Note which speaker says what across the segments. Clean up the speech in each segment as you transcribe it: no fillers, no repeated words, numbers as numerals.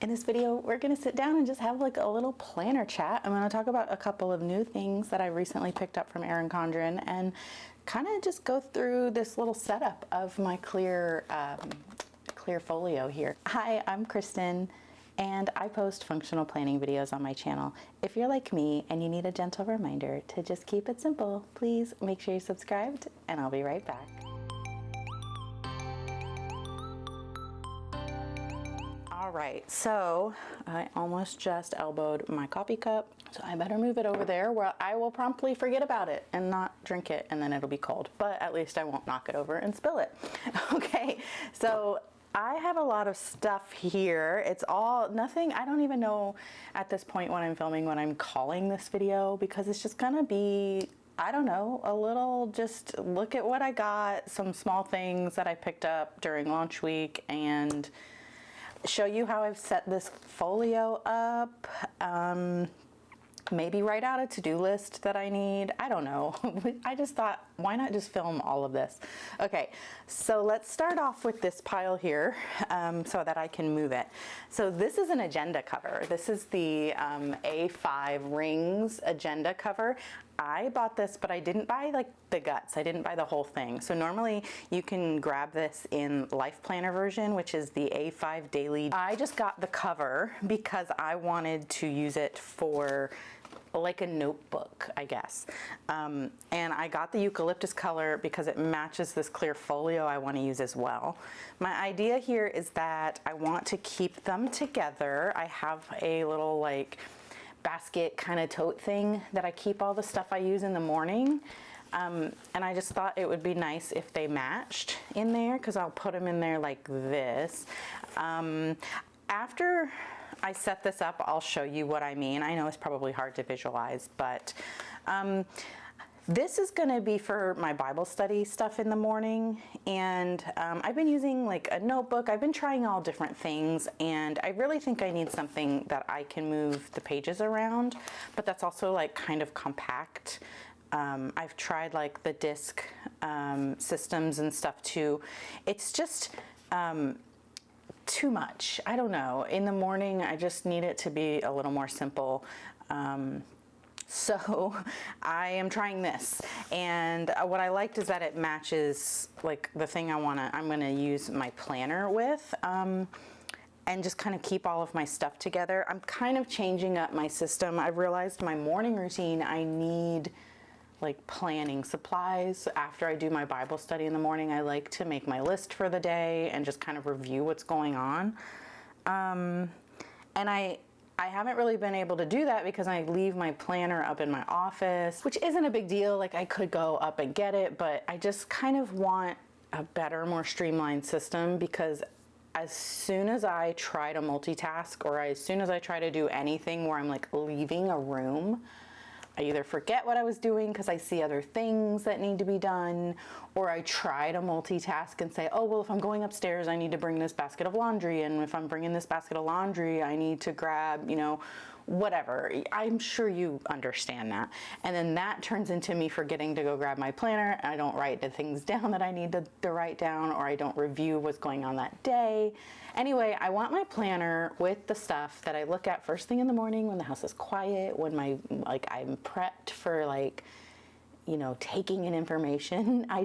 Speaker 1: In this video, we're gonna sit down and just have like a little planner chat. I'm gonna talk about a couple of new things that I recently picked up from Erin Condren and kind of just go through this little setup of my clear folio here. Hi, I'm Kristen and I post functional planning videos on my channel. If you're like me and you need a gentle reminder to just keep it simple, please make sure you're subscribed and I'll be right back. All right, so I almost just elbowed my coffee cup, so I better move it over there where I will promptly forget about it and not drink it, and then it'll be cold, but at least I won't knock it over and spill it. Okay, so I have a lot of stuff here. It's all nothing, I don't even know at this point when I'm filming what I'm calling this video, because it's just gonna be, I don't know, a little just look at what I got, some small things that I picked up during launch week, and show you how I've set this folio up, maybe write out a to-do list that I need. I don't know. I just thought, why not just film all of this? Okay, so let's start off with this pile here so that I can move it. So this is an agenda cover. This is the A5 Rings agenda cover. I bought this, but I didn't buy like the guts. I didn't buy the whole thing. So normally you can grab this in LifePlanner version, which is the A5 Daily. I just got the cover because I wanted to use it for like a notebook, I guess. And I got the eucalyptus color because it matches this clear folio I want to use as well. My idea here is that I want to keep them together. I have a little like basket kind of tote thing that I keep all the stuff I use in the morning. And I just thought it would be nice if they matched in there, because I'll put them in there like this. After I set this up, I'll show you what I mean. I know it's probably hard to visualize, but this is going to be for my Bible study stuff in the morning, and I've been using like a notebook. I've been trying all different things, and I really think I need something that I can move the pages around, but that's also like kind of compact. I've tried like the disc systems and stuff too. It's just too much. I don't know. In the morning, I just need it to be a little more simple. So I am trying this, and what I liked is that it matches like the thing I'm gonna use my planner with, and just kind of keep all of my stuff together. I'm kind of changing up my system. I've realized my morning routine, I need like planning supplies. After I do my Bible study in the morning, I like to make my list for the day and just kind of review what's going on. And I haven't really been able to do that because I leave my planner up in my office, which isn't a big deal. Like I could go up and get it, but I just kind of want a better, more streamlined system, because as soon as I try to multitask, or as soon as I try to do anything where I'm like leaving a room, I either forget what I was doing because I see other things that need to be done, or I try to multitask and say, oh, well, if I'm going upstairs, I need to bring this basket of laundry. And if I'm bringing this basket of laundry, I need to grab, you know, whatever. I'm sure you understand that. And then that turns into me forgetting to go grab my planner. I don't write the things down that I need to write down, or I don't review what's going on that day. Anyway, I want my planner with the stuff that I look at first thing in the morning when the house is quiet, when I'm prepped for like, you know, taking in information. I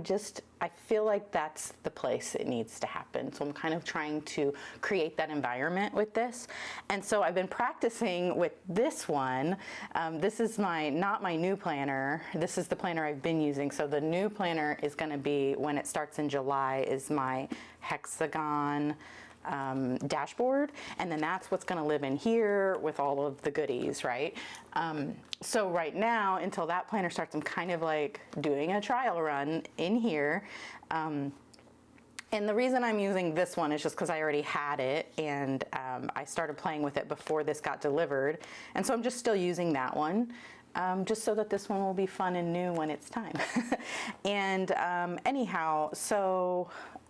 Speaker 1: feel like that's the place it needs to happen. So I'm kind of trying to create that environment with this. And so I've been practicing with this one. This is not my new planner. This is the planner I've been using. So the new planner is going to be, when it starts in July, is my hexagon dashboard, and then that's what's going to live in here with all of the goodies, right? So right now, until that planner starts, I'm kind of like doing a trial run in here. And the reason I'm using this one is just because I already had it, and I started playing with it before this got delivered, and so I'm just still using that one. Just so that this one will be fun and new when it's time. And anyhow, so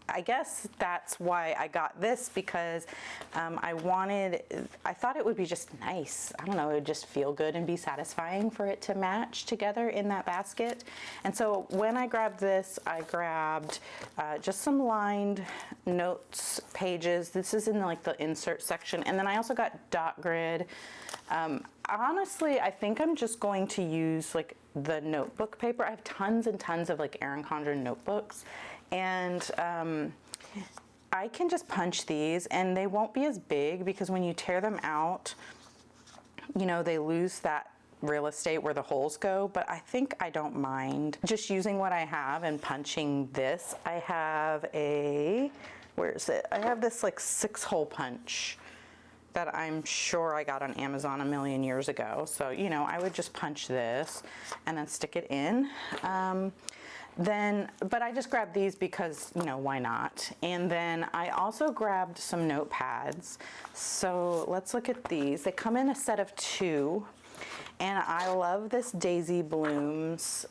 Speaker 1: I guess that's why I got this, because I thought it would be just nice. I don't know, it would just feel good and be satisfying for it to match together in that basket. And so when I grabbed this, I grabbed just some lined notes pages. This is in like the insert section. And then I also got dot grid. Honestly, I think I'm just going to use like the notebook paper. I have tons and tons of like Erin Condren notebooks, and I can just punch these and they won't be as big, because when you tear them out, you know, they lose that real estate where the holes go. But I think I don't mind just using what I have and punching this. I have where is it? I have this like 6-hole punch that I'm sure I got on Amazon a million years ago. So, you know, I would just punch this and then stick it in. But I just grabbed these because, you know, why not? And then I also grabbed some notepads. So let's look at these. They come in a set of 2, and I love this Daisy Blooms.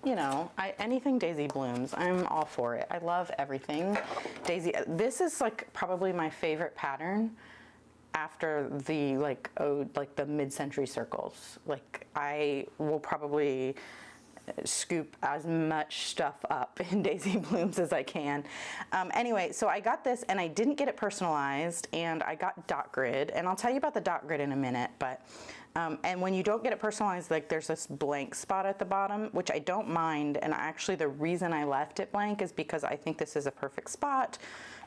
Speaker 1: You know, anything Daisy Blooms, I'm all for it. I love everything Daisy. This is like probably my favorite pattern after the like the mid-century circles. Like, I will probably scoop as much stuff up in Daisy Blooms as I can. Anyway, so I got this and I didn't get it personalized, and I got dot grid, and I'll tell you about the dot grid in a minute. But and when you don't get it personalized, like there's this blank spot at the bottom, which I don't mind. And actually the reason I left it blank is because I think this is a perfect spot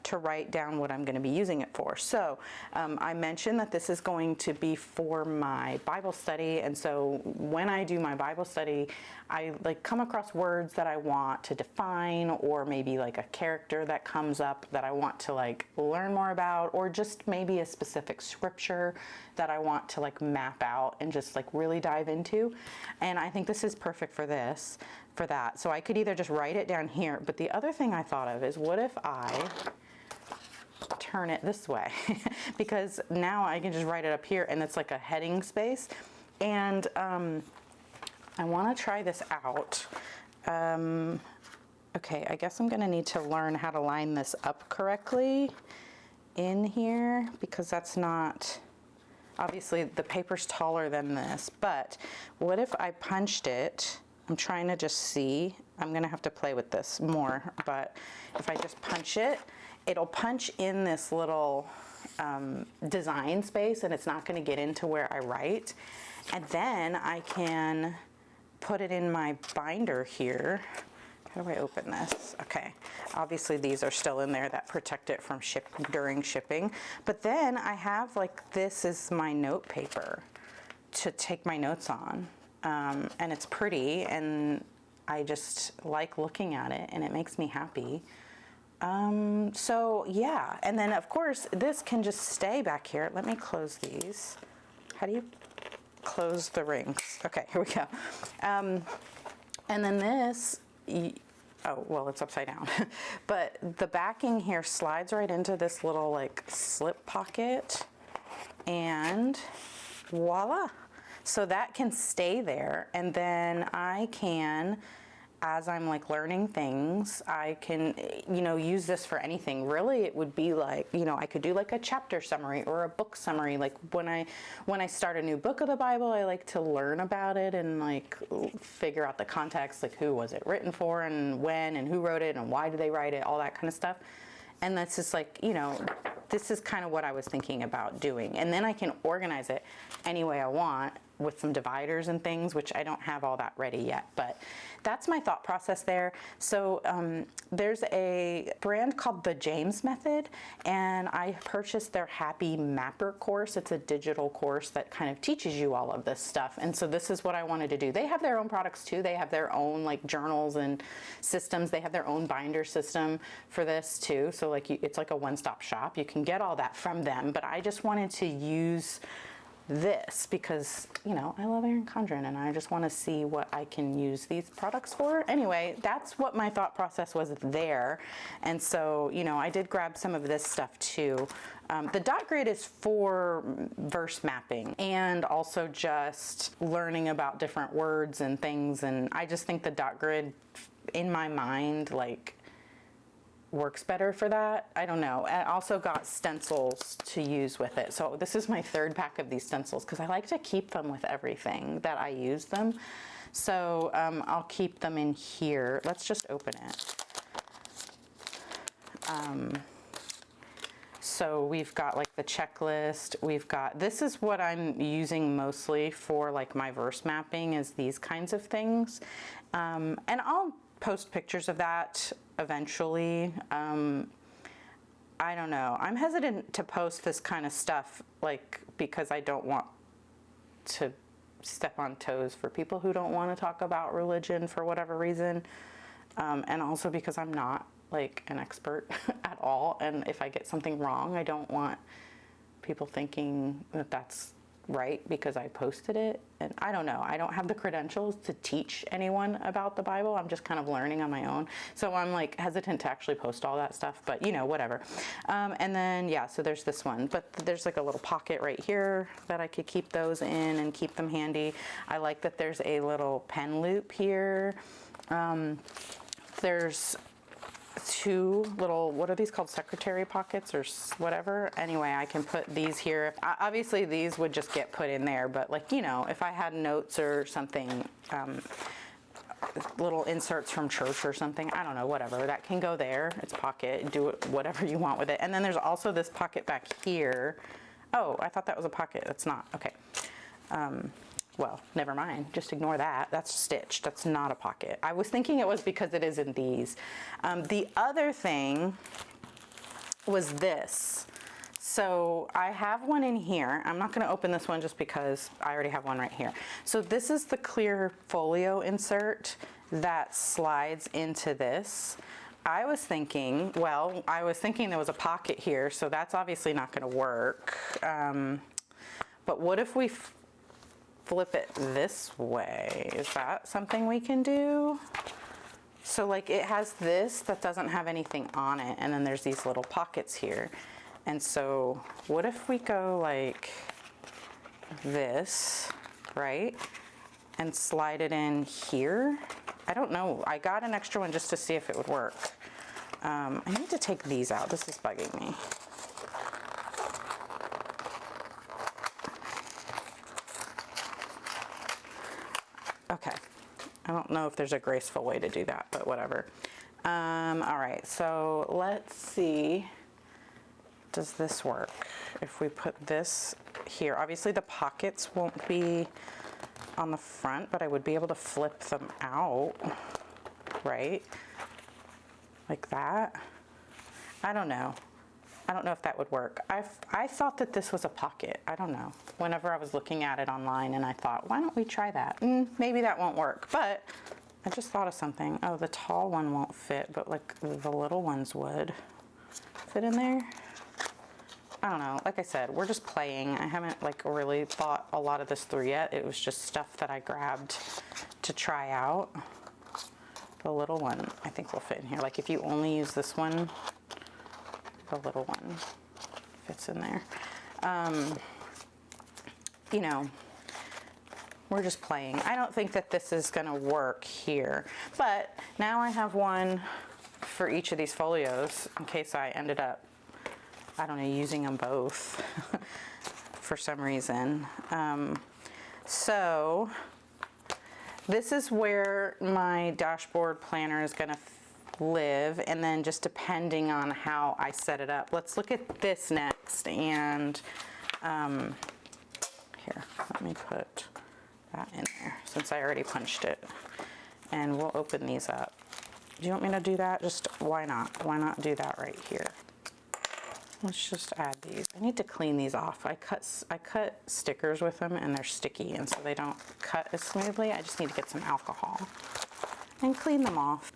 Speaker 1: to write down what I'm going to be using it for. So I mentioned that this is going to be for my Bible study, and so when I do my Bible study, I like come across words that I want to define, or maybe like a character that comes up that I want to like learn more about, or just maybe a specific scripture that I want to like map out and just like really dive into. And I think this is perfect for that. So I could either just write it down here, but the other thing I thought of is, what if I turn it this way? Because now I can just write it up here and it's like a heading space. And I want to try this out. Okay, I guess I'm going to need to learn how to line this up correctly in here, because that's not, obviously the paper's taller than this. But what if I punched it? I'm trying to just see. I'm going to have to play with this more, but if I just punch it, it'll punch in this little design space, and it's not going to get into where I write. And then I can put it in my binder here. How do I open this? Okay, obviously these are still in there that protect it from during shipping. But then I have like, this is my note paper to take my notes on. And it's pretty, and I just like looking at it, and it makes me happy. So yeah, and then of course this can just stay back here. Let me close these. How do you close the rings? Okay, here we go. And then this, oh, well, it's upside down. But the backing here slides right into this little like slip pocket, and voila. So that can stay there, and then I can, as I'm like learning things, I can, you know, use this for anything. Really, it would be like, you know, I could do like a chapter summary or a book summary. Like when I start a new book of the Bible, I like to learn about it and like figure out the context, like who was it written for, and when, and who wrote it, and why did they write it, all that kind of stuff. And that's just like, you know, this is kind of what I was thinking about doing. And then I can organize it any way I want with some dividers and things, which I don't have all that ready yet, but that's my thought process there. So there's a brand called the James Method, and I purchased their Happy Mapper course. It's a digital course that kind of teaches you all of this stuff. And so this is what I wanted to do. They have their own products too. They have their own like journals and systems. They have their own binder system for this too. So like it's like a one-stop shop. You can get all that from them, but I just wanted to use this because, you know, I love Erin Condren and I just want to see what I can use these products for. Anyway, that's what my thought process was there. And so, you know, I did grab some of this stuff too. The dot grid is for verse mapping and also just learning about different words and things. And I just think the dot grid, in my mind, like, works better for that. I don't know. I also got stencils to use with it. So this is my third pack of these stencils because I like to keep them with everything that I use them. So I'll keep them in here. Let's just open it. So we've got like the checklist, we've got, this is what I'm using mostly for like my verse mapping, is these kinds of things. And I'll post pictures of that eventually. I don't know. I'm hesitant to post this kind of stuff, like, because I don't want to step on toes for people who don't want to talk about religion for whatever reason. And also because I'm not like an expert at all. And if I get something wrong, I don't want people thinking that that's right because I posted it. And I don't know. I don't have the credentials to teach anyone about the Bible. I'm just kind of learning on my own. So I'm like hesitant to actually post all that stuff, but you know, whatever. And then, yeah, so there's this one, but there's like a little pocket right here that I could keep those in and keep them handy. I like that there's a little pen loop here. There's two little, what are these called, secretary pockets or whatever. Anyway, I can put these here. Obviously these would just get put in there, but like, you know, if I had notes or something, little inserts from church or something, I don't know, whatever, that can go there. It's pocket, do it whatever you want with it. And then there's also this pocket back here. Oh, I thought that was a pocket. That's not. Okay. Well, never mind. Just ignore that. That's stitched. That's not a pocket. I was thinking it was because it is in these. The other thing was this. So I have one in here. I'm not going to open this one just because I already have one right here. So this is the clear folio insert that slides into this. I was thinking there was a pocket here, so that's obviously not going to work. But what if we flip it this way? Is that something we can do? So like it has this that doesn't have anything on it, and then there's these little pockets here. And so what if we go like this, right? And slide it in here? I don't know. I got an extra one just to see if it would work. I need to take these out. This is bugging me. Okay, I don't know if there's a graceful way to do that, but whatever. All right, so let's see, does this work? If we put this here, obviously the pockets won't be on the front, but I would be able to flip them out, right? Like that. I don't know. I don't know if that would work. I thought that this was a pocket. I don't know. Whenever I was looking at it online, and I thought, why don't we try that? Maybe that won't work, but I just thought of something. Oh, the tall one won't fit, but like the little ones would fit in there. I don't know. Like I said, we're just playing. I haven't like really thought a lot of this through yet. It was just stuff that I grabbed to try out. The little one, I think, will fit in here. Like if you only use this one, the little one fits in there. You know, we're just playing. I don't think that this is gonna work here, but now I have one for each of these folios in case I ended up, I don't know, using them both for some reason. So this is where my dashboard planner is gonna live, and then just depending on how I set it up. Let's look at this next, and here, let me put that in there since I already punched it, and we'll open these up. Do you want me to do that? Just why not? Why not do that right here? Let's just add these. I need to clean these off. I cut stickers with them and they're sticky, and so they don't cut as smoothly. I just need to get some alcohol and clean them off.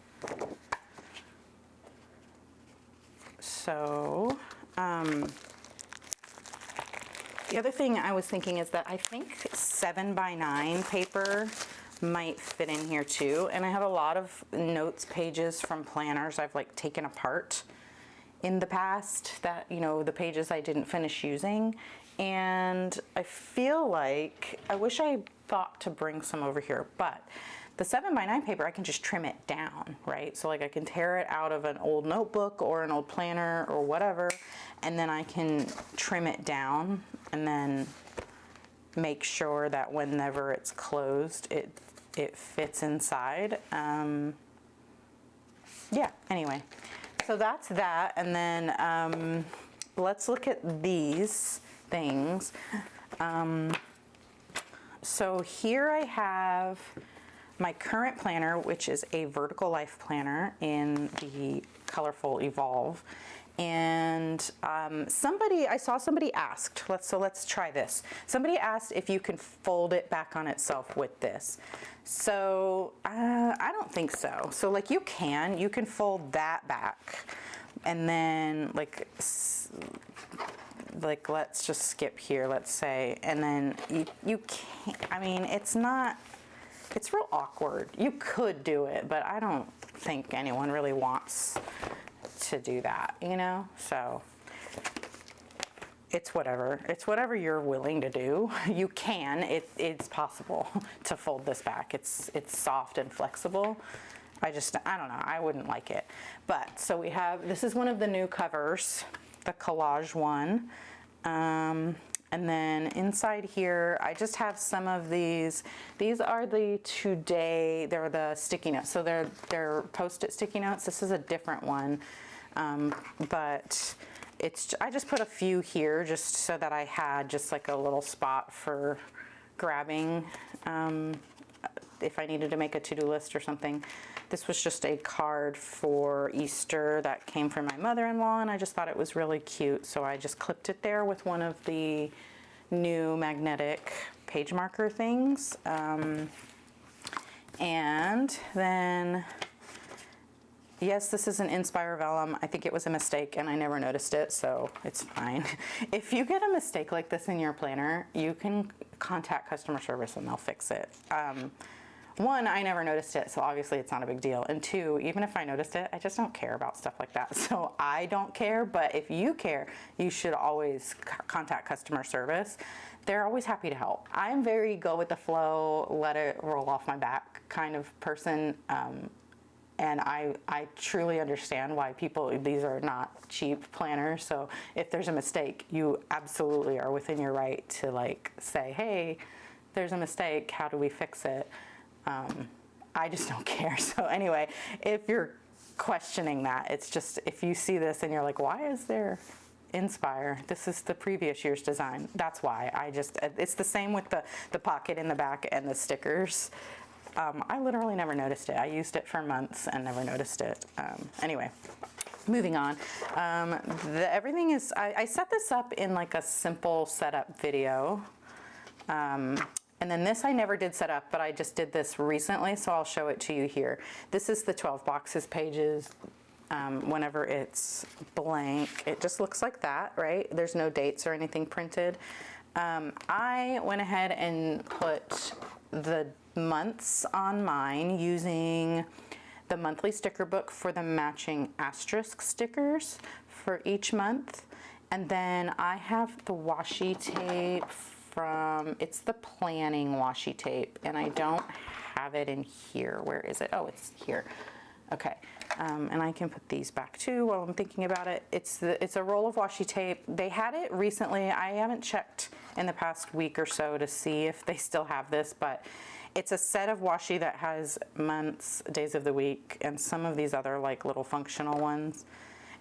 Speaker 1: So the other thing I was thinking is that I think 7x9 paper might fit in here too. And I have a lot of notes pages from planners I've like taken apart in the past that, you know, the pages I didn't finish using. And I feel like, I wish I thought to bring some over here, but The 7x9 paper, I can just trim it down, right? So like I can tear it out of an old notebook or an old planner or whatever, and then I can trim it down and then make sure that whenever it's closed, it fits inside. Yeah, anyway, so that's that. And then let's look at these things. So here I have my current planner, which is a vertical life planner in the colorful Evolve. And I saw somebody asked, let's try this. Somebody asked if you can fold it back on itself with this. So I don't think so. So like you can fold that back, and then like let's just skip here, let's say, and then you can't, I mean, it's real awkward. You could do it, but I don't think anyone really wants to do that, you know? So it's whatever you're willing to do. You can, it's possible to fold this back. It's soft and flexible. I don't know, I wouldn't like it. But so we have, this is one of the new covers, the collage one. And then inside here, I just have some of these. These are the today, they're the sticky notes. So they're Post-it sticky notes. This is a different one. But I just put a few here just so that I had just like a little spot for grabbing if I needed to make a to-do list or something. This was just a card for Easter that came from my mother-in-law, and I just thought it was really cute, so I just clipped it there with one of the new magnetic page marker things. And then, yes, this is an Inspire vellum. I think it was a mistake and I never noticed it, so it's fine. If you get a mistake like this in your planner, you can contact customer service and they'll fix it. One, I never noticed it, so obviously it's not a big deal. And two, even if I noticed it, I just don't care about stuff like that. So I don't care, but if you care, you should always contact customer service. They're always happy to help. I'm very go with the flow, let it roll off my back kind of person. And I truly understand why these are not cheap planners. So if there's a mistake, you absolutely are within your right to like say, hey, there's a mistake, how do we fix it? I just don't care. So anyway, if you're questioning that, it's just, if you see this and you're like, why is there Inspire? This is the previous year's design. That's why. It's the same with the pocket in the back and the stickers. I literally never noticed it. I used it for months and never noticed it. Anyway, moving on. Everything is, I set this up in like a simple setup video. And then this I never did set up, but I just did this recently, so I'll show it to you here. This is the 12 boxes pages. Whenever it's blank, it just looks like that, right? There's no dates or anything printed. I went ahead and put the months on mine using the monthly sticker book for the matching asterisk stickers for each month. And then I have the washi tape it's the planning washi tape, and I don't have it in here. Where is it? Oh, it's here. Okay, and I can put these back too while I'm thinking about it. It's a roll of washi tape. They had it recently. I haven't checked in the past week or so to see if they still have this, but it's a set of washi that has months, days of the week, and some of these other like little functional ones.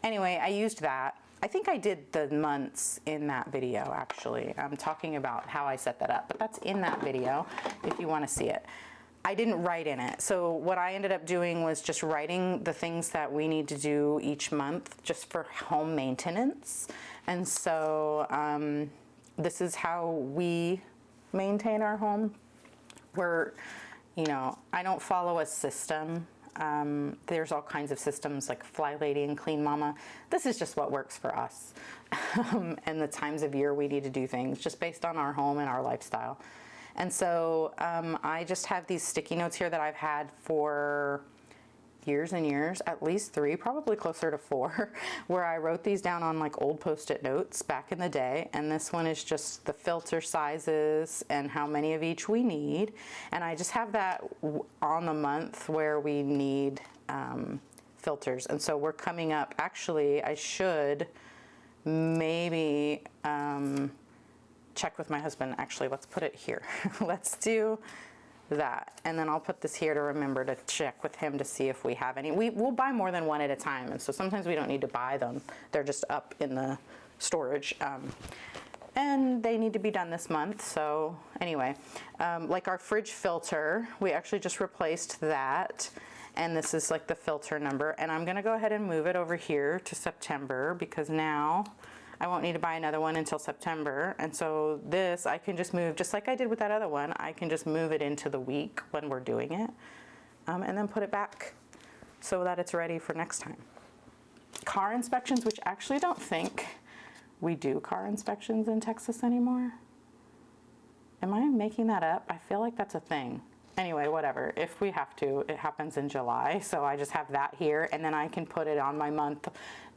Speaker 1: Anyway, I used that. I think I did the months in that video, actually. I'm talking about how I set that up, but that's in that video if you want to see it. I didn't write in it. So what I ended up doing was just writing the things that we need to do each month just for home maintenance. And so this is how we maintain our home. I don't follow a system. There's all kinds of systems like Fly Lady and Clean Mama. This is just what works for us and the times of year we need to do things just based on our home and our lifestyle. And so I just have these sticky notes here that I've had for years and years, at least 3, probably closer to 4, where I wrote these down on like old Post-it notes back in the day. And this one is just the filter sizes and how many of each we need. And I just have that on the month where we need filters. And so we're coming up, actually, I should maybe check with my husband. Actually, let's put it here. Let's do that, and then I'll put this here to remember to check with him to see if we have any. We'll buy more than one at a time, and so sometimes we don't need to buy them. They're just up in the storage, and they need to be done this month. So anyway, like our fridge filter, we actually just replaced that, and this is like the filter number, and I'm gonna go ahead and move it over here to September, because now I won't need to buy another one until September. And so this, I can just move, just like I did with that other one, I can just move it into the week when we're doing it, and then put it back so that it's ready for next time. Car inspections, which I actually don't think we do car inspections in Texas anymore. Am I making that up? I feel like that's a thing. Anyway, whatever. If we have to, it happens in July. So I just have that here, and then I can put it on my month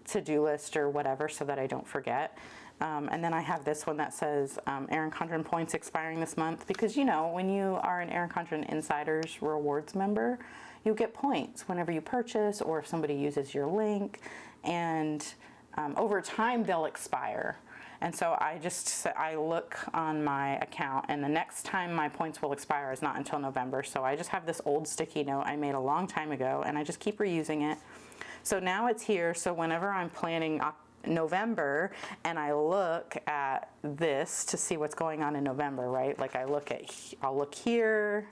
Speaker 1: to-do list or whatever so that I don't forget. And then I have this one that says Erin Condren points expiring this month, because you know, when you are an Erin Condren Insiders Rewards member, you get points whenever you purchase or if somebody uses your link, and over time they'll expire. And so I look on my account, and the next time my points will expire is not until November. So I just have this old sticky note I made a long time ago, and I just keep reusing it. So now it's here, so whenever I'm planning November and I look at this to see what's going on in November, right? Like I'll look here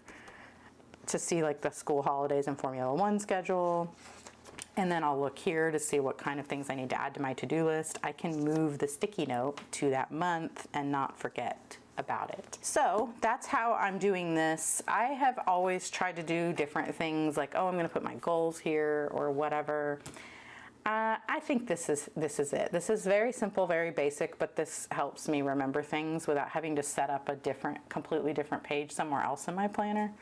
Speaker 1: to see like the school holidays and Formula One schedule. And then I'll look here to see what kind of things I need to add to my to-do list. I can move the sticky note to that month and not forget about it. So that's how I'm doing this. I have always tried to do different things, like, oh, I'm gonna put my goals here or whatever. I think this is it. This is very simple, very basic, but this helps me remember things without having to set up a completely different page somewhere else in my planner.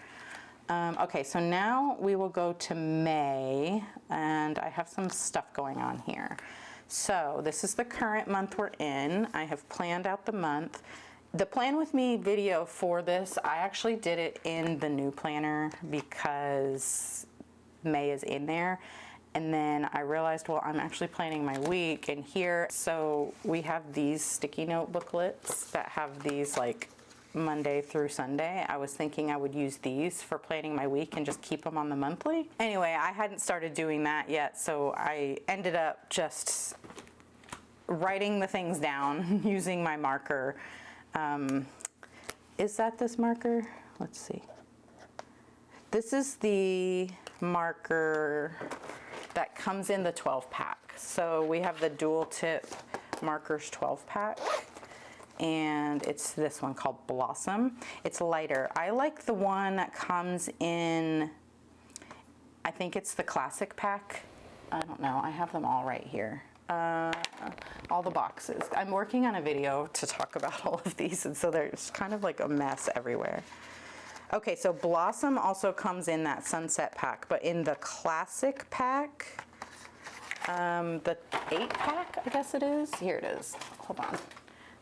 Speaker 1: Okay, so now we will go to May, and I have some stuff going on here. So this is the current month we're in. I have planned out the month. The Plan With Me video for this, I actually did it in the new planner because May is in there. And then I realized, well, I'm actually planning my week in here. So we have these sticky note booklets that have these like Monday through Sunday. I was thinking I would use these for planning my week and just keep them on the monthly. Anyway, I hadn't started doing that yet, so I ended up just writing the things down using my marker. Is that this marker? Let's see. This is the marker that comes in the 12 pack. So we have the dual tip markers 12 pack, and it's this one called Blossom. It's lighter. I like the one that comes in, I think it's the classic pack. I don't know, I have them all right here. All the boxes. I'm working on a video to talk about all of these, and so there's kind of like a mess everywhere. Okay, so Blossom also comes in that sunset pack, but in the classic pack, the 8-pack, I guess it is. Here it is. Hold on.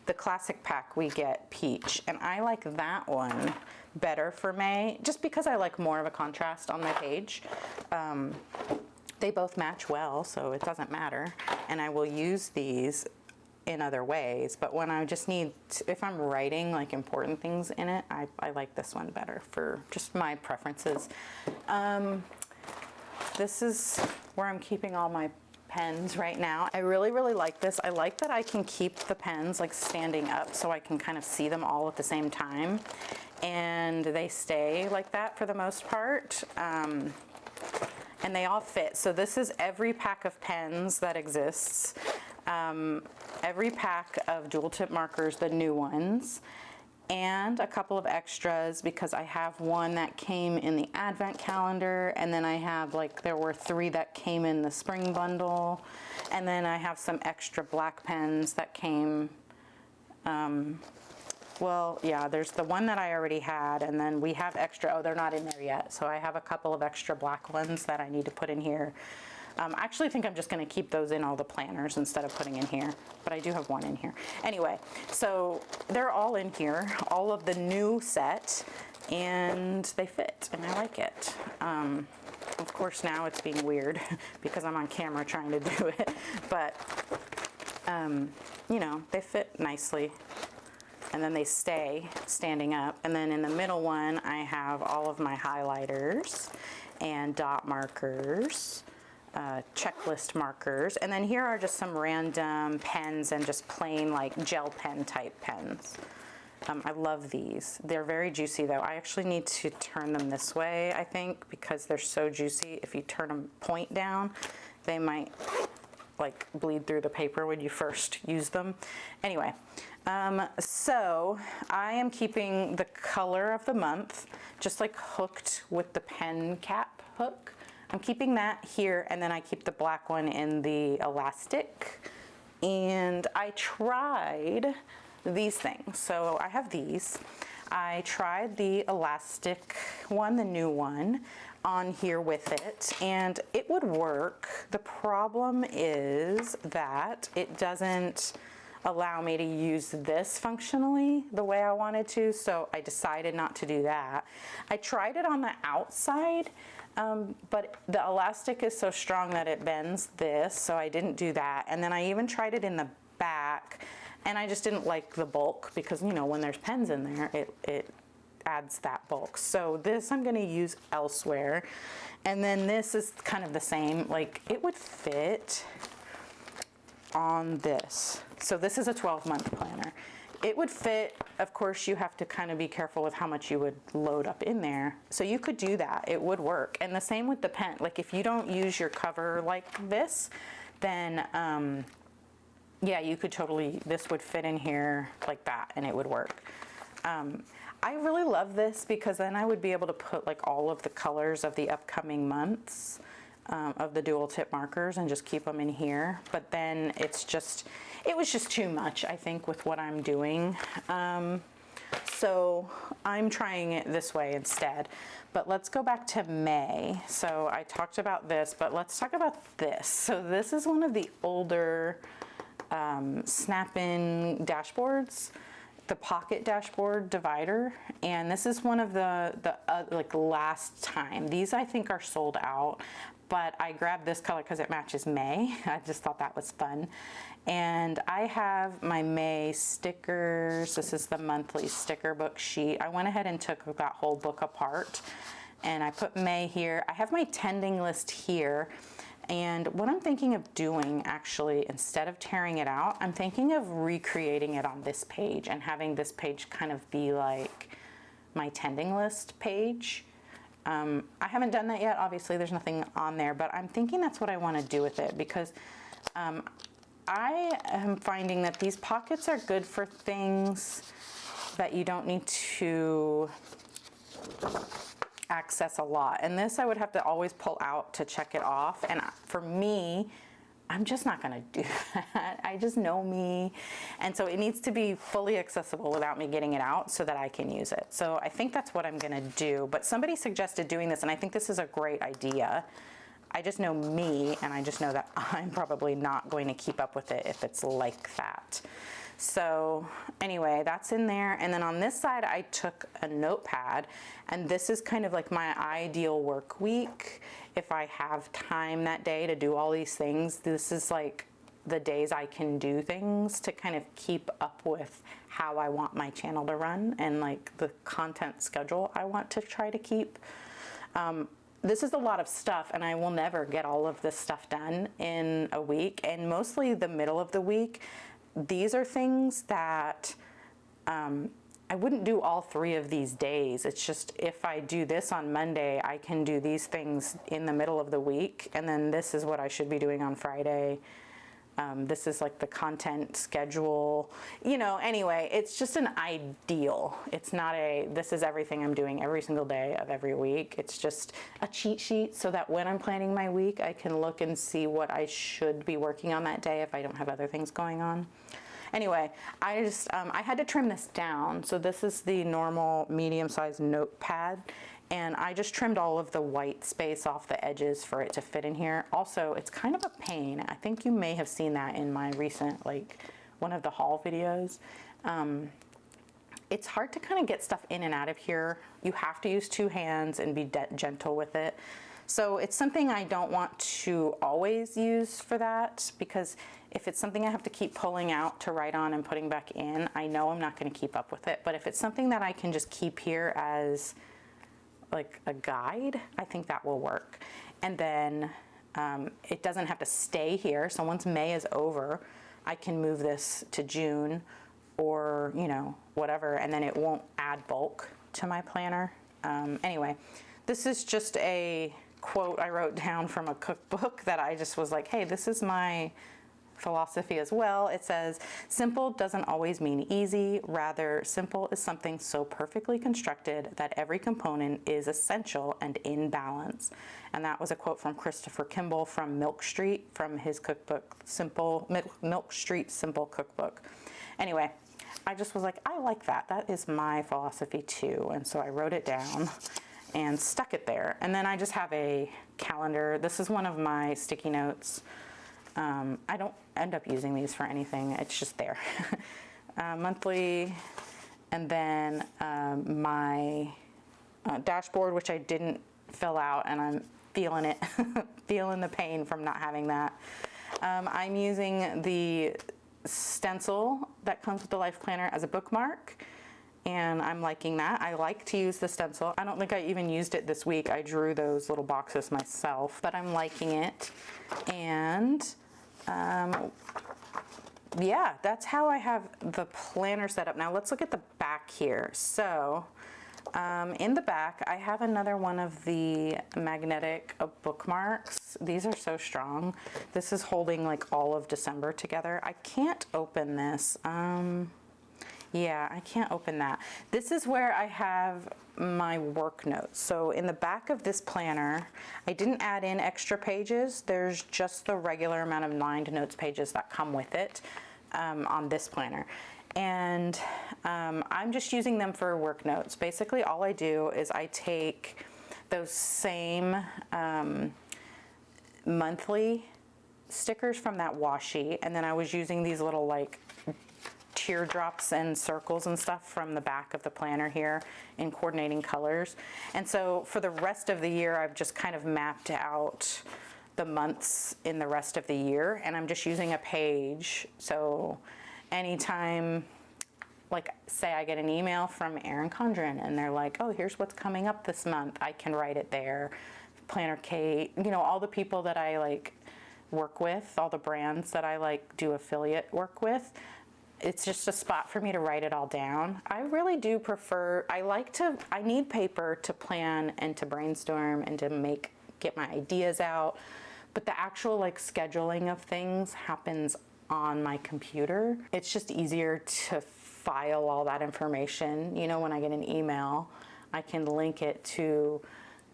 Speaker 1: The classic pack, we get Peach, and I like that one better for May, just because I like more of a contrast on my page. They both match well, so it doesn't matter, and I will use these in other ways, but when I just need to, if I'm writing like important things in it, I like this one better for just my preferences. This is where I'm keeping all my pens right now. I really like this. I like that I can keep the pens like standing up so I can kind of see them all at the same time, and they stay like that for the most part. And they all fit. So this is every pack of pens that exists. Every pack of dual tip markers, the new ones, and a couple of extras because I have one that came in the advent calendar, and then I have there were 3 that came in the spring bundle, and then I have some extra black pens that came well, yeah, there's the one that I already had, and then we have extra, oh, they're not in there yet. So I have a couple of extra black ones that I need to put in here. I actually think I'm just gonna keep those in all the planners instead of putting in here, but I do have one in here. Anyway, so they're all in here, all of the new set, and they fit, and I like it. Of course, now it's being weird because I'm on camera trying to do it, but you know, they fit nicely. And then they stay standing up. And then in the middle one, I have all of my highlighters and dot markers, checklist markers. And then here are just some random pens and just plain like gel pen type pens. I love these. They're very juicy though. I actually need to turn them this way, I think, because they're so juicy. If you turn them point down, they might like bleed through the paper when you first use them. Anyway, so I am keeping the color of the month just like hooked with the pen cap hook. I'm keeping that here, and then I keep the black one in the elastic. And I tried these things. So I have these. I tried the elastic one, the new one, on here with it, and it would work. The problem is that it doesn't allow me to use this functionally the way I wanted to, so I decided not to do that. I tried it on the outside, but the elastic is so strong that it bends this, so I didn't do that. And then I even tried it in the back, and I just didn't like the bulk because, you know, when there's pens in there, it adds that bulk. So this I'm going to use elsewhere. And then this is kind of the same, like it would fit on this. So this is a 12-month planner. It would fit, of course you have to kind of be careful with how much you would load up in there. So you could do that, it would work. And the same with the pen, like if you don't use your cover like this, then yeah, you could totally, this would fit in here like that and it would work. I really love this because then I would be able to put like all of the colors of the upcoming months of the dual tip markers and just keep them in here. But then it's just, it was just too much, I think, with what I'm doing. So I'm trying it this way instead. But let's go back to May. So I talked about this, but let's talk about this. So this is one of the older snap-in dashboards, the pocket dashboard divider, and this is one of the like last time. These I think are sold out, but I grabbed this color because it matches May. I just thought that was fun. And I have my May stickers. This is the monthly sticker book sheet. I went ahead and took that whole book apart and I put May here. I have my tending list here. And what I'm thinking of doing, actually, instead of tearing it out, I'm thinking of recreating it on this page and having this page kind of be like my tending list page. I haven't done that yet. Obviously, there's nothing on there, but I'm thinking that's what I want to do with it because I am finding that these pockets are good for things that you don't need to access a lot, and this I would have to always pull out to check it off, and for me, I'm just not gonna do that. I just know me, and so it needs to be fully accessible without me getting it out so that I can use it. So I think that's what I'm gonna do, but somebody suggested doing this and I think this is a great idea. I just know me, and I just know that I'm probably not going to keep up with it if it's like that. So anyway, that's in there. And then on this side, I took a notepad, and this is kind of like my ideal work week. If I have time that day to do all these things, this is like the days I can do things to kind of keep up with how I want my channel to run and like the content schedule I want to try to keep. This is a lot of stuff, and I will never get all of this stuff done in a week, and mostly the middle of the week. These are things that I wouldn't do all 3 of these days. It's just if I do this on Monday, I can do these things in the middle of the week, and then this is what I should be doing on Friday. This is like the content schedule, you know. Anyway, it's just an ideal. It's not a, this is everything I'm doing every single day of every week. It's just a cheat sheet so that when I'm planning my week, I can look and see what I should be working on that day if I don't have other things going on. Anyway, I just, I had to trim this down. So this is the normal medium-sized notepad. And I just trimmed all of the white space off the edges for it to fit in here. Also, it's kind of a pain. I think you may have seen that in my recent, like, one of the haul videos. It's hard to kind of get stuff in and out of here. You have to use two hands and be gentle with it. So it's something I don't want to always use for that, because if it's something I have to keep pulling out to write on and putting back in, I know I'm not going to keep up with it. But if it's something that I can just keep here as like a guide, I think that will work. And then it doesn't have to stay here. So once May is over, I can move this to June or, you know, whatever, and then it won't add bulk to my planner. Anyway, this is just a quote I wrote down from a cookbook that I just was like, hey, this is my philosophy as well. It says, simple doesn't always mean easy. Rather, simple is something so perfectly constructed that every component is essential and in balance. And that was a quote from Christopher Kimball from Milk Street, from his cookbook, Milk Street Simple Cookbook. Anyway, I just was like, I like that. That is my philosophy too. And so I wrote it down and stuck it there. And then I just have a calendar. This is one of my sticky notes. I don't end up using these for anything. It's just there. Monthly. And then my dashboard, which I didn't fill out, and I'm feeling it, feeling the pain from not having that. I'm using the stencil that comes with the Life Planner as a bookmark, and I'm liking that. I like to use the stencil. I don't think I even used it this week. I drew those little boxes myself, but I'm liking it. And yeah, that's how I have the planner set up. Now let's look at the back here. So in the back, I have another one of the magnetic bookmarks. These are so strong. This is holding like all of December together. I can't open this. Yeah, I can't open that. This is where I have my work notes. So in the back of this planner, I didn't add in extra pages. There's just the regular amount of lined notes pages that come with it on this planner. And I'm just using them for work notes. Basically, all I do is I take those same monthly stickers from that washi, and then I was using these little like teardrops and circles and stuff from the back of the planner here in coordinating colors. And so for the rest of the year, I've just kind of mapped out the months in the rest of the year, and I'm just using a page. So anytime, like say I get an email from Erin Condren and they're like, oh, here's what's coming up this month, I can write it there. Planner Kate, you know, all the people that I like work with, all the brands that I like do affiliate work with, it's just a spot for me to write it all down. I really do prefer, I need paper to plan and to brainstorm and to get my ideas out, but the actual like scheduling of things happens on my computer. It's just easier to file all that information. You know, when I get an email, I can link it to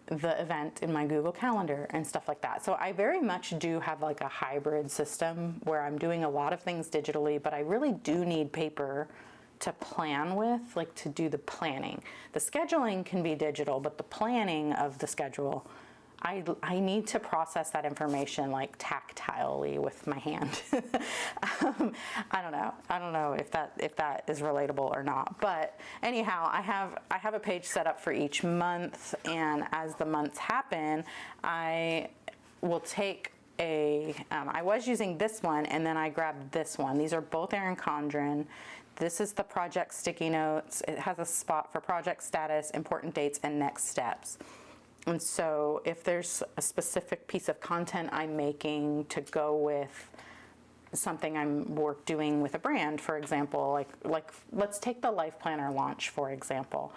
Speaker 1: the event in my Google Calendar and stuff like that. So I very much do have like a hybrid system where I'm doing a lot of things digitally, but I really do need paper to plan with, like to do the planning. The scheduling can be digital, but the planning of the schedule, I need to process that information like tactilely with my hand. I don't know if that is relatable or not. But anyhow, I have a page set up for each month, and as the months happen, I will take I was using this one, and then I grabbed this one. These are both Erin Condren. This is the project sticky notes. It has a spot for project status, important dates, and next steps. And so if there's a specific piece of content I'm making to go with something I'm doing with a brand, for example, like let's take the Life Planner launch, for example.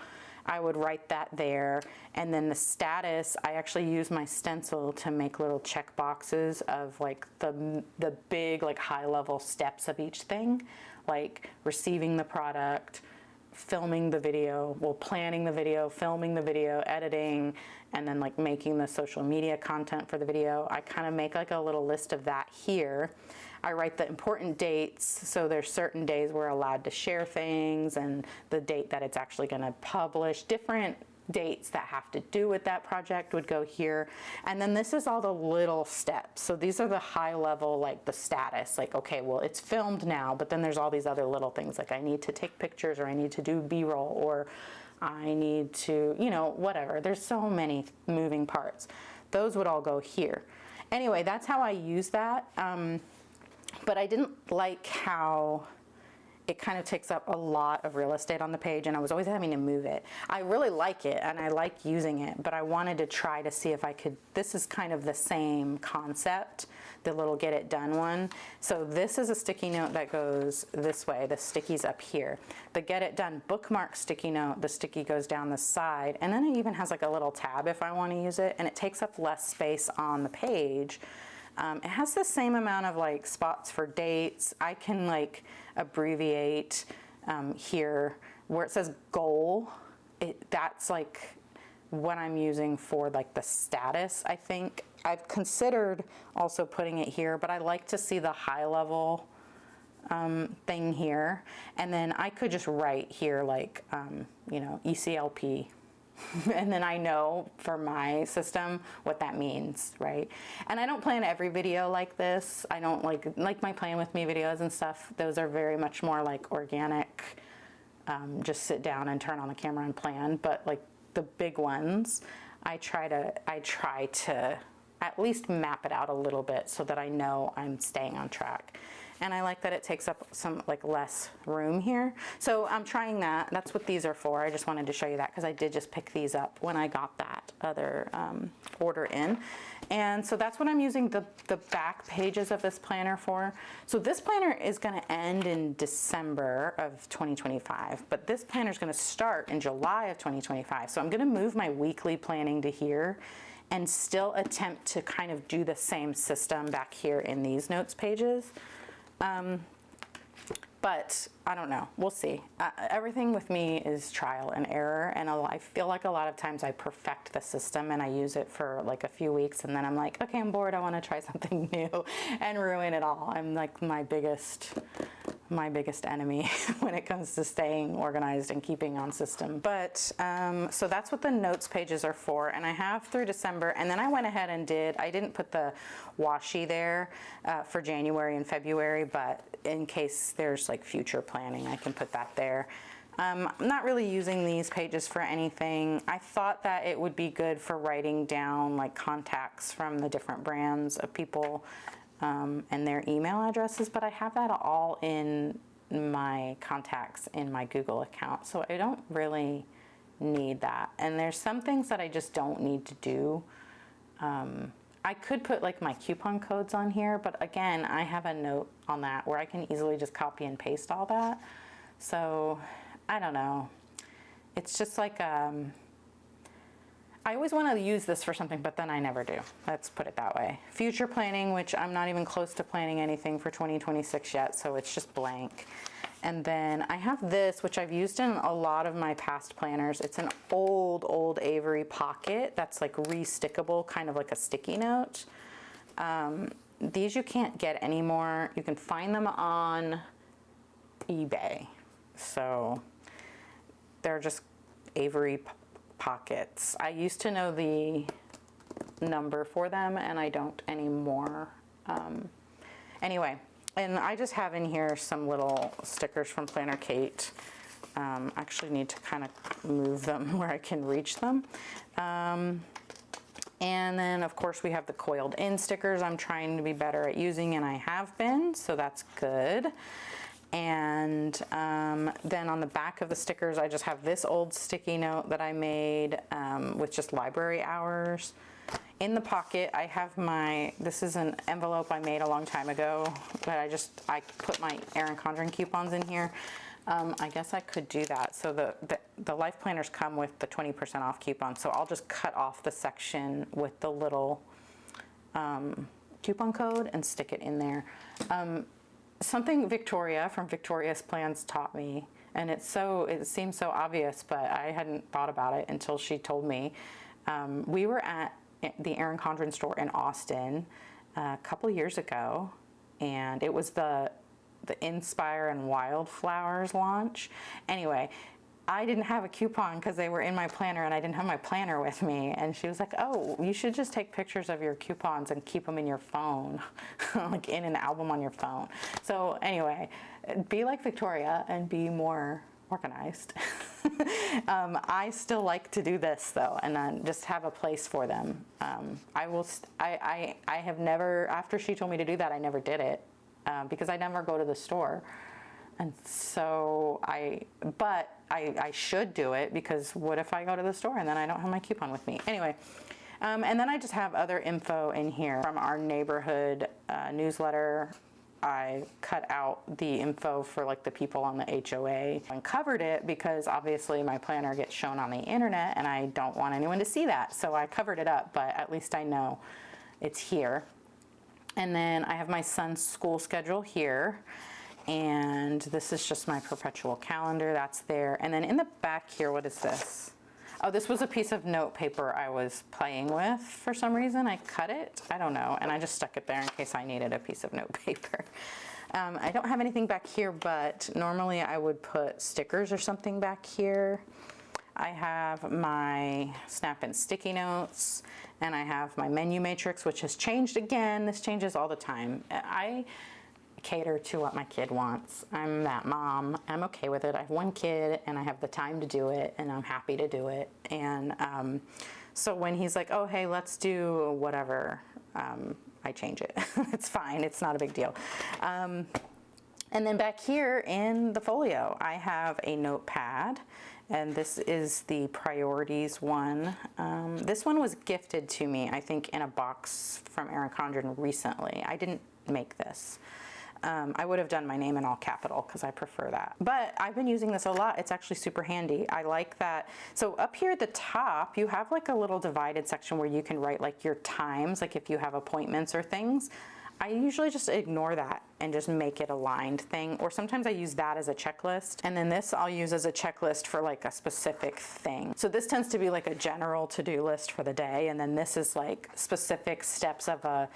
Speaker 1: I would write that there, and then the status, I actually use my stencil to make little check boxes of like the big like high level steps of each thing, like receiving the product, filming the video, planning the video, filming the video, editing, and then like making the social media content for the video. I kind of make like a little list of that here. I write the important dates, so there's certain days we're allowed to share things, and the date that it's actually going to publish. Different dates that have to do with that project would go here. And then this is all the little steps. So these are the high level, like the status, like, okay, well, it's filmed now, but then there's all these other little things, like I need to take pictures, or I need to do B-roll, or I need to, you know, whatever. There's so many moving parts. Those would all go here. Anyway, that's how I use that. But I didn't like how it kind of takes up a lot of real estate on the page, and I was always having to move it. I really like it, and I like using it, but I wanted to try to see if I could, this is kind of the same concept, the little get it done one. So this is a sticky note that goes this way, the sticky's up here. The get it done bookmark sticky note, the sticky goes down the side, and then it even has like a little tab if I want to use it, and it takes up less space on the page. It has the same amount of like spots for dates. I can like abbreviate here where it says goal. That's like what I'm using for like the status, I think. I've considered also putting it here, but I like to see the high level thing here. And then I could just write here like, you know, ECLP. And then I know for my system what that means, right? And I don't plan every video like this. I don't like my Plan With Me videos and stuff. Those are very much more like organic, just sit down and turn on the camera and plan. But like the big ones, I try to at least map it out a little bit so that I know I'm staying on track. And I like that it takes up some like less room here. So I'm trying that. That's what these are for. I just wanted to show you that because I did just pick these up when I got that other order in. And so that's what I'm using the back pages of this planner for. So this planner is going to end in December of 2025, but this planner is going to start in July of 2025. So I'm going to move my weekly planning to here and still attempt to kind of do the same system back here in these notes pages. But I don't know, we'll see. Everything with me is trial and error, and I feel like a lot of times I perfect the system and I use it for like a few weeks, and then I'm like, okay, I'm bored, I want to try something new, and ruin it all. I'm like my biggest enemy when it comes to staying organized and keeping on system. But so that's what the notes pages are for, and I have through December, and then I went ahead and I didn't put the washi there for January and February, but in case there's like future planning, I can put that there. I'm not really using these pages for anything. I thought that it would be good for writing down like contacts from the different brands of people and their email addresses, but I have that all in my contacts in my Google account, so I don't really need that. And there's some things that I just don't need to do. I could put like my coupon codes on here, but again, I have a note on that where I can easily just copy and paste all that. So I don't know. It's just like, I always want to use this for something, but then I never do. Let's put it that way. Future planning, which I'm not even close to planning anything for 2026 yet, so it's just blank. And then I have this, which I've used in a lot of my past planners. It's an old Avery pocket that's like re-stickable, kind of like a sticky note. These you can't get anymore. You can find them on eBay. So they're just Avery pockets. I used to know the number for them, and I don't anymore. Anyway. And I just have in here some little stickers from Planner Kate. Actually need to kind of move them where I can reach them. And then of course we have the coiled in stickers I'm trying to be better at using, and I have been, so that's good. And then on the back of the stickers I just have this old sticky note that I made with just library hours. In the pocket, I have this is an envelope I made a long time ago, but I put my Erin Condren coupons in here. I guess I could do that. So the life planners come with the 20% off coupon, so I'll just cut off the section with the little coupon code and stick it in there. Something Victoria from Victoria's Plans taught me, and it seems so obvious, but I hadn't thought about it until she told me. We were at the Erin Condren store in Austin a couple years ago, and it was the Inspire and Wildflowers launch. Anyway, I didn't have a coupon because they were in my planner and I didn't have my planner with me. And she was like, oh, you should just take pictures of your coupons and keep them in your phone, like in an album on your phone. So anyway, be like Victoria and be more organized. I still like to do this though, and then just have a place for them. I have never, after she told me to do that, I never did it because I never go to the store. And so I should do it, because what if I go to the store and then I don't have my coupon with me? Anyway, and then I just have other info in here from our neighborhood newsletter. I cut out the info for like the people on the HOA and covered it because obviously my planner gets shown on the internet and I don't want anyone to see that. So I covered it up, but at least I know it's here. And then I have my son's school schedule here. And this is just my perpetual calendar, that's there. And then in the back here, what is this? Oh, this was a piece of note paper I was playing with for some reason. I cut it, I don't know, and I just stuck it there in case I needed a piece of note paper. I don't have anything back here, but normally I would put stickers or something back here. I have my snap and sticky notes, and I have my menu matrix, which has changed again. This changes all the time. I cater to what my kid wants. I'm that mom. I'm okay with it. I have one kid and I have the time to do it and I'm happy to do it. And so when he's like, oh, hey, let's do whatever, I change it. It's fine. It's not a big deal. And then back here in the folio, I have a notepad, and this is the priorities one. This one was gifted to me, I think, in a box from Erin Condren recently. I didn't make this. I would have done my name in all capital because I prefer that. But I've been using this a lot. It's actually super handy. I like that. So up here at the top, you have like a little divided section where you can write like your times, like if you have appointments or things. I usually just ignore that and just make it a lined thing. Or sometimes I use that as a checklist. And then this I'll use as a checklist for like a specific thing. So this tends to be like a general to-do list for the day. And then this is like specific steps of a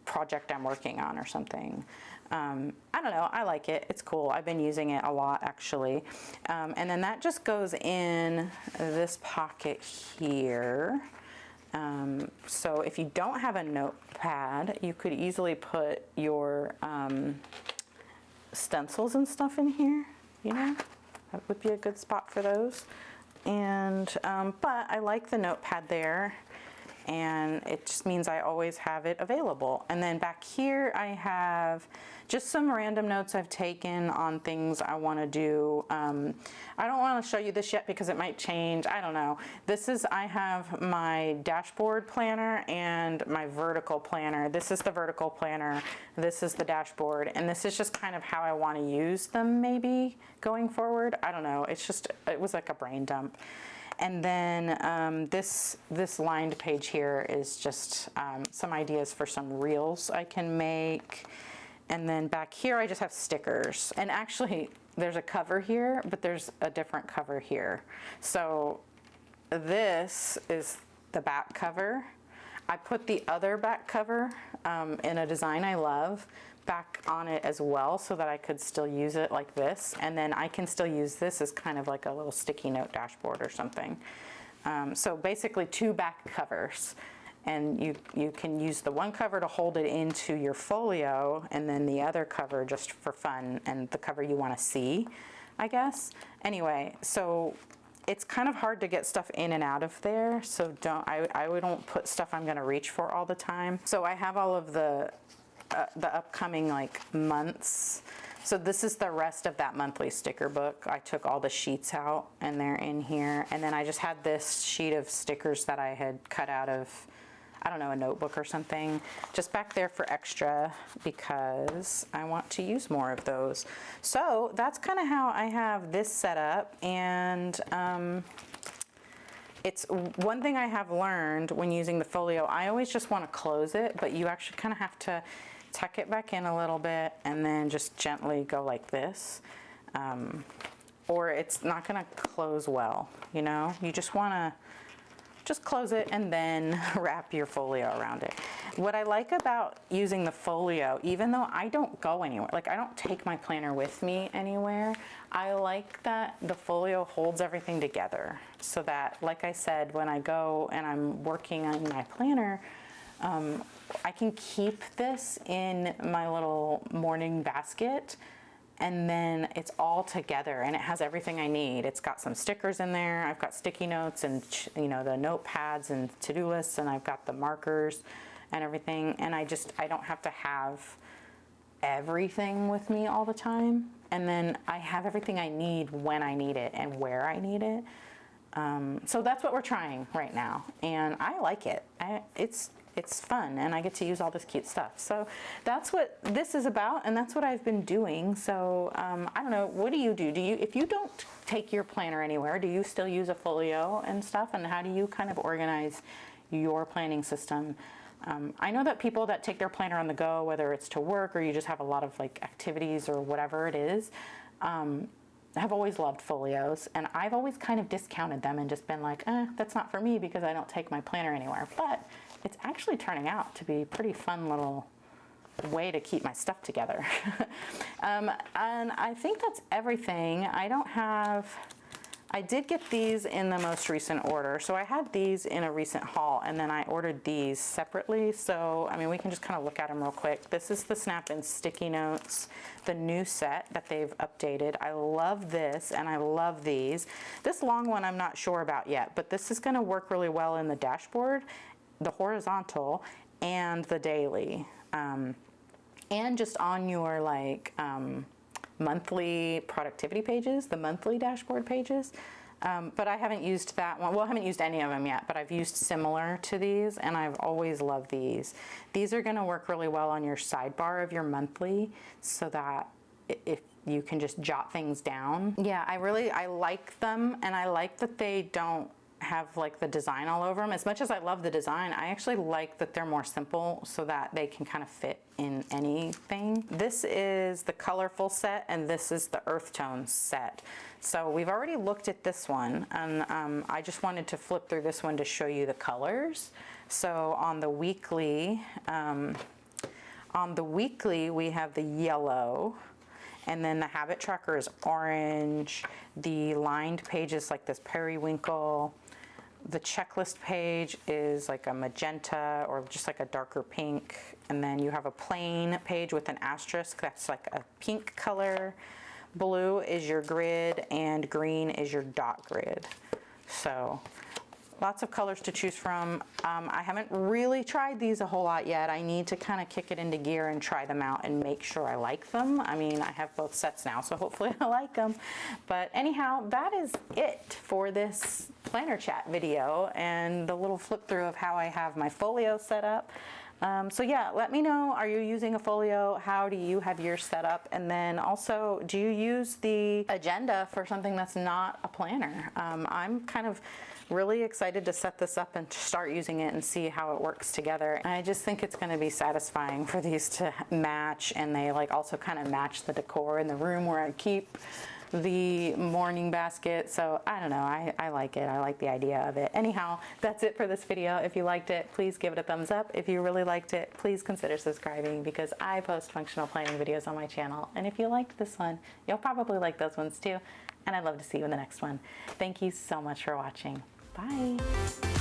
Speaker 1: project I'm working on or something. I don't know, I like it, it's cool. I've been using it a lot actually. And then that just goes in this pocket here. So if you don't have a notepad, you could easily put your stencils and stuff in here, you know? That would be a good spot for those. And, but I like the notepad there. And it just means I always have it available. And then back here I have just some random notes I've taken on things I want to do. I don't want to show you this yet because it might change. I don't know. I have my dashboard planner and my vertical planner. This is the vertical planner. This is the dashboard. And this is just kind of how I want to use them maybe going forward. I don't know. It was like a brain dump. And then this lined page here is just some ideas for some reels I can make. And then back here I just have stickers. And actually there's a cover here, but there's a different cover here. So this is the back cover. I put the other back cover in a design I love back on it as well so that I could still use it like this, and then I can still use this as kind of like a little sticky note dashboard or something. So basically 2 back covers, and you can use the one cover to hold it into your folio, and then the other cover just for fun and the cover you want to see, I guess. Anyway, so it's kind of hard to get stuff in and out of there, so I don't put stuff I'm going to reach for all the time. So I have all of the upcoming like months. So this is the rest of that monthly sticker book. I took all the sheets out and they're in here. And then I just had this sheet of stickers that I had cut out of, I don't know, a notebook or something, just back there for extra because I want to use more of those. So that's kind of how I have this set up. And it's one thing I have learned when using the folio. I always just want to close it, but you actually kind of have to tuck it back in a little bit and then just gently go like this, or it's not going to close well, you know? You just want just close it and then wrap your folio around it. What I like about using the folio, even though I don't go anywhere, like I don't take my planner with me anywhere, I like that the folio holds everything together so that, like I said, when I go and I'm working on my planner, I can keep this in my little morning basket, and then it's all together and it has everything I need. It's got some stickers in there. I've got sticky notes and, you know, the notepads and to-do lists, and I've got the markers and everything. And I don't have to have everything with me all the time. And then I have everything I need when I need it and where I need it. So that's what we're trying right now. And I like it. It's fun, and I get to use all this cute stuff. So that's what this is about, and that's what I've been doing. So I don't know, what do you do? If you don't take your planner anywhere, do you still use a folio and stuff? And how do you kind of organize your planning system? I know that people that take their planner on the go, whether it's to work or you just have a lot of like activities or whatever it is, have always loved folios, and I've always kind of discounted them and just been like, that's not for me because I don't take my planner anywhere. But it's actually turning out to be a pretty fun little way to keep my stuff together. And I think that's everything. I did get these in the most recent order. So I had these in a recent haul, and then I ordered these separately. So, I mean, we can just kind of look at them real quick. This is the Snap-in Sticky Notes, the new set that they've updated. I love this, and I love these. This long one I'm not sure about yet, but this is gonna work really well in the dashboard, the horizontal, and the daily. And just on your like, monthly productivity pages, the monthly dashboard pages. But I haven't used that one. Well, I haven't used any of them yet, but I've used similar to these, and I've always loved these. These are gonna work really well on your sidebar of your monthly, so that if you can just jot things down. Yeah, I like them, and I like that they don't have like the design all over them. As much as I love the design, I actually like that they're more simple so that they can kind of fit in anything. This is the colorful set, and this is the earth tone set. So we've already looked at this one, and I just wanted to flip through this one to show you the colors. So on the weekly, we have the yellow, and then the habit tracker is orange. The lined page is like this periwinkle. The checklist page is like a magenta or just like a darker pink. And then you have a plain page with an asterisk that's like a pink color. Blue is your grid, and green is your dot grid. So lots of colors to choose from. I haven't really tried these a whole lot yet. I need to kind of kick it into gear and try them out and make sure I like them. I mean, I have both sets now, so hopefully I like them. But anyhow, that is it for this planner chat video and the little flip through of how I have my folio set up. So yeah, let me know, are you using a folio? How do you have yours set up? And then also, do you use the agenda for something that's not a planner? I'm kind of really excited to set this up and start using it and see how it works together. I just think it's going to be satisfying for these to match, and they like also kind of match the decor in the room where I keep the morning basket. So I don't know, I like it. I like the idea of it. Anyhow, that's it for this video. If you liked it, please give it a thumbs up. If you really liked it, please consider subscribing, because I post functional planning videos on my channel. And if you liked this one, you'll probably like those ones too. And I'd love to see you in the next one. Thank you so much for watching. Bye.